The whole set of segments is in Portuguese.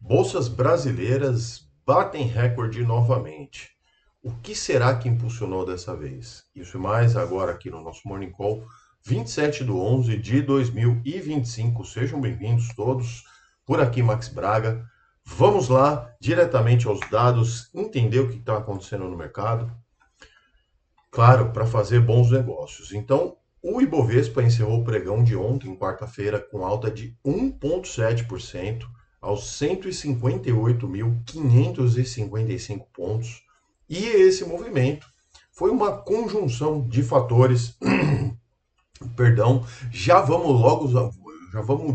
Bolsas brasileiras batem recorde novamente. O que será que impulsionou dessa vez? Isso e mais agora aqui no nosso Morning Call, 27/11 de 2025. Sejam bem-vindos todos. Por aqui, Max Braga. Vamos lá, diretamente aos dados, entender o que está acontecendo no mercado. Claro, para fazer bons negócios. Então, o Ibovespa encerrou o pregão de ontem, quarta-feira, com alta de 1,7% aos 158.555 pontos. E esse movimento foi uma conjunção de fatores. Perdão, já vamos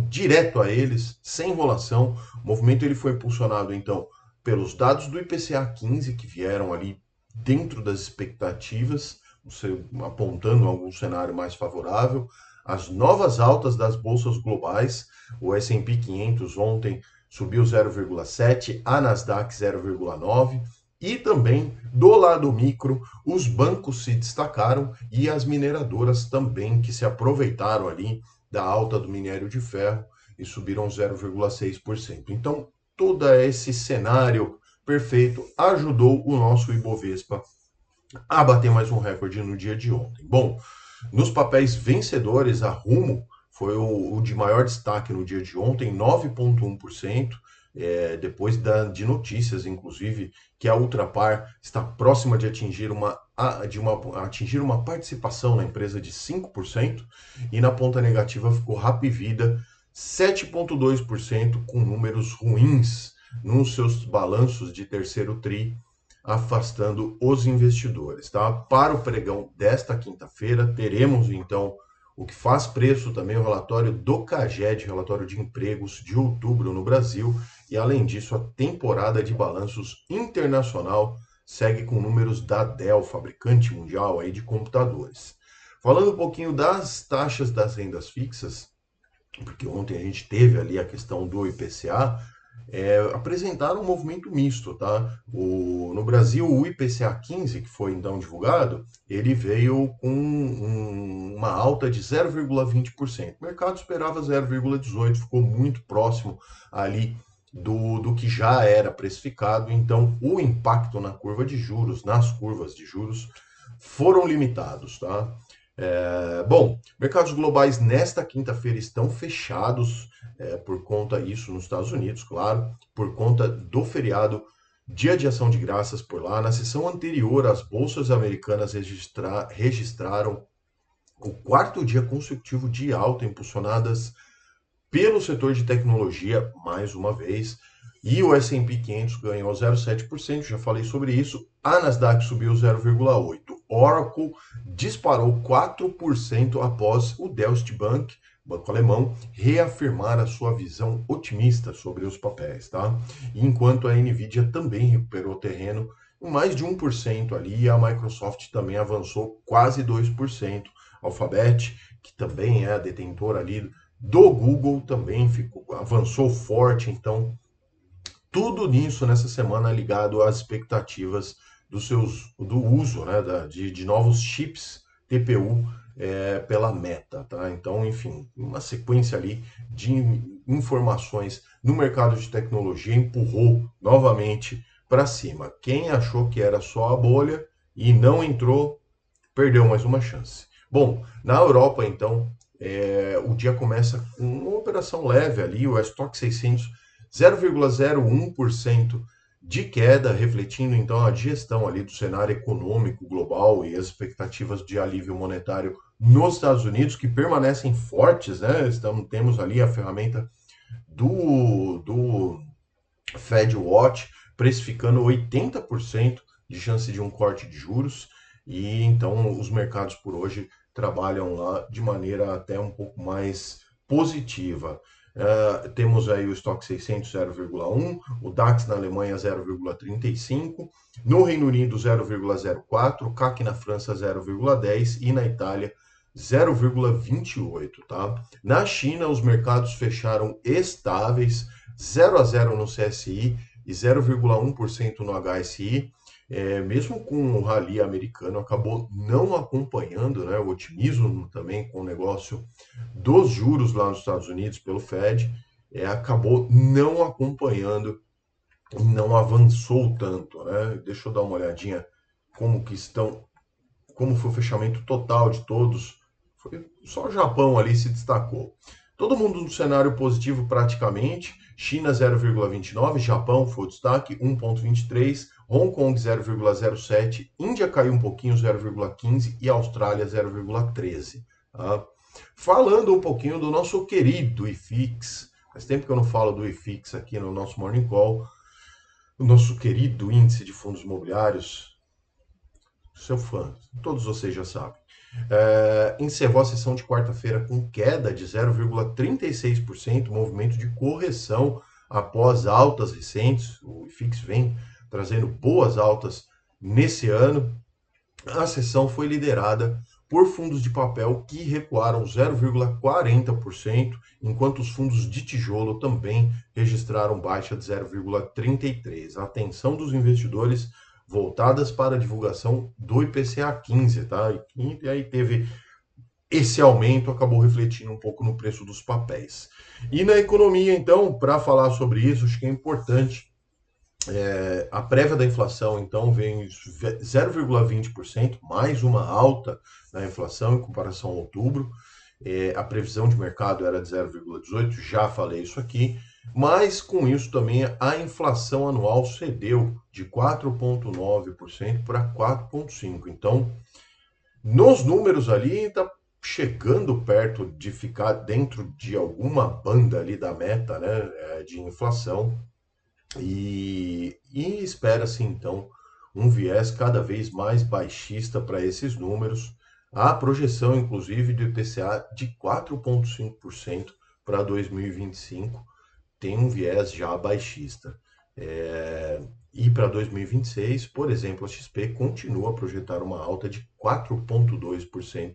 direto a eles, sem enrolação. O movimento ele foi impulsionado então pelos dados do IPCA 15 que vieram ali dentro das expectativas, apontando algum cenário mais favorável, as novas altas das bolsas globais, o S&P 500 ontem subiu 0,7, a Nasdaq 0,9, e também do lado micro, os bancos se destacaram e as mineradoras também, que se aproveitaram ali da alta do minério de ferro e subiram 0,6%. Então, todo esse cenário perfeito ajudou o nosso Ibovespa a bater mais um recorde no dia de ontem. Bom, nos papéis vencedores, a Rumo foi o de maior destaque no dia de ontem, 9,1%, depois de notícias, inclusive, que a Ultrapar está próxima de atingir uma participação na empresa de 5%, e na ponta negativa ficou Hapvida, 7,2%, com números ruins nos seus balanços de terceiro tri, afastando os investidores, tá? Para o pregão desta quinta-feira, teremos então o que faz preço também o relatório do CAGED, relatório de empregos de outubro no Brasil, e além disso a temporada de balanços internacional segue com números da Dell, fabricante mundial aí de computadores. Falando um pouquinho das taxas das rendas fixas, porque ontem a gente teve ali a questão do IPCA, apresentaram um movimento misto, tá? No Brasil, o IPCA 15, que foi então divulgado, ele veio com uma alta de 0,20%. O mercado esperava 0,18%, ficou muito próximo ali do que já era precificado, então o impacto na curva de juros, nas curvas de juros, foram limitados, tá? Bom, mercados globais nesta quinta-feira estão fechados por conta disso nos Estados Unidos, claro, por conta do feriado Dia de Ação de Graças por lá. Na sessão anterior, as bolsas americanas registraram o quarto dia consecutivo de alta, impulsionadas pelo setor de tecnologia, mais uma vez, e o S&P 500 ganhou 0,7%, já falei sobre isso. A Nasdaq subiu 0,8%. Oracle disparou 4% após o Deutsche Bank, banco alemão, reafirmar a sua visão otimista sobre os papéis, tá? Enquanto a Nvidia também recuperou terreno em mais de 1% ali, e a Microsoft também avançou quase 2%. Alphabet, que também é a detentora ali do Google, também avançou forte, então tudo nisso nessa semana ligado às expectativas do uso, né, de novos chips TPU pela Meta, tá? Então, enfim, uma sequência ali de informações no mercado de tecnologia empurrou novamente para cima. Quem achou que era só a bolha e não entrou, perdeu mais uma chance. Bom, na Europa, então, o dia começa com uma operação leve ali, o Stock 600, 0,01% de queda, refletindo então a digestão ali do cenário econômico global e as expectativas de alívio monetário nos Estados Unidos, que permanecem fortes, né? Temos ali a ferramenta do Fed Watch precificando 80% de chance de um corte de juros, e então os mercados por hoje trabalham lá de maneira até um pouco mais positiva. Temos aí o Stock 600 0,1, o DAX na Alemanha 0,35, no Reino Unido 0,04, CAC na França 0,10 e na Itália 0,28, tá? Na China, os mercados fecharam estáveis, 0 a 0 no CSI e 0,1% no HSI. Mesmo com o rally americano, acabou não acompanhando, né, o otimismo também com o negócio dos juros lá nos Estados Unidos pelo Fed. acabou não acompanhando e não avançou tanto, né? Deixa eu dar uma olhadinha como que estão, como foi o fechamento total de todos. Foi só o Japão ali se destacou. Todo mundo no cenário positivo praticamente. China 0,29, Japão foi o destaque 1,23, Hong Kong 0,07, Índia caiu um pouquinho 0,15 e Austrália 0,13. Tá? Falando um pouquinho do nosso querido IFIX, faz tempo que eu não falo do IFIX aqui no nosso Morning Call, o nosso querido índice de fundos imobiliários, seu fã, todos vocês já sabem. Encerrou a sessão de quarta-feira com queda de 0,36%, movimento de correção após altas recentes. O IFIX vem trazendo boas altas nesse ano. A sessão foi liderada por fundos de papel que recuaram 0,40%, enquanto os fundos de tijolo também registraram baixa de 0,33%. A atenção dos investidores voltadas para a divulgação do IPCA 15, tá? E aí teve esse aumento, acabou refletindo um pouco no preço dos papéis. E na economia, então, para falar sobre isso, acho que é importante a prévia da inflação, então, vem 0,20%, mais uma alta na inflação em comparação a outubro. A previsão de mercado era de 0,18%, já falei isso aqui. Mas com isso também a inflação anual cedeu de 4,9% para 4,5%. Então, nos números ali, está chegando perto de ficar dentro de alguma banda ali da meta, né, de inflação. E espera-se, então, um viés cada vez mais baixista para esses números. A projeção, inclusive, do IPCA de 4,5% para 2025 tem um viés já baixista. E para 2026, por exemplo, a XP continua a projetar uma alta de 4,2%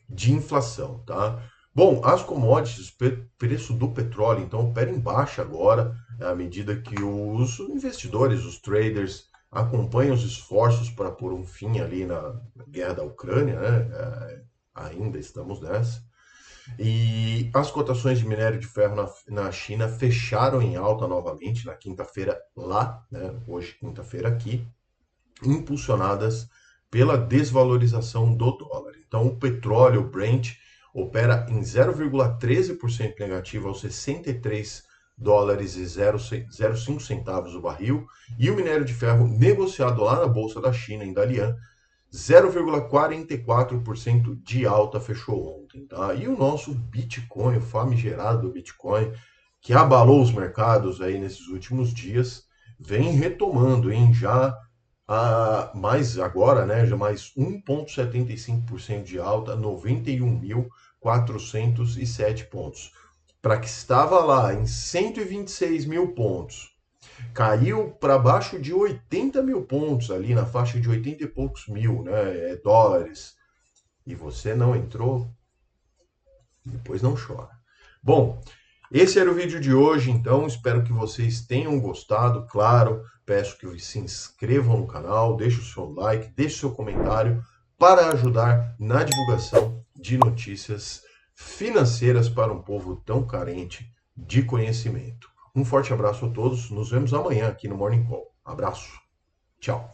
de inflação, tá? Bom, as commodities, preço do petróleo, então, opera em baixa agora, à medida que os investidores, os traders, acompanham os esforços para pôr um fim ali na guerra da Ucrânia, né? Ainda estamos nessa. E as cotações de minério de ferro na China fecharam em alta novamente na quinta-feira lá, né? Hoje, quinta-feira aqui, impulsionadas pela desvalorização do dólar. Então, o petróleo Brent opera em 0,13% negativo aos 63 dólares e 0,05 centavos o barril, e o minério de ferro negociado lá na bolsa da China, em Dalian, 0,44% de alta fechou ontem, tá? E o nosso Bitcoin, o famigerado Bitcoin, que abalou os mercados aí nesses últimos dias, vem retomando, hein? Já mais agora, né? Já mais 1,75% de alta, 91.407 pontos. Para que estava lá em 126 mil pontos, caiu para baixo de 80 mil pontos, ali na faixa de 80 e poucos mil, né, dólares. E você não entrou, depois não chora. Bom, esse era o vídeo de hoje, então espero que vocês tenham gostado. Claro, peço que se inscrevam no canal, deixe o seu like, deixe o seu comentário para ajudar na divulgação de notícias financeiras para um povo tão carente de conhecimento. Um forte abraço a todos, nos vemos amanhã aqui no Morning Call. Abraço, tchau.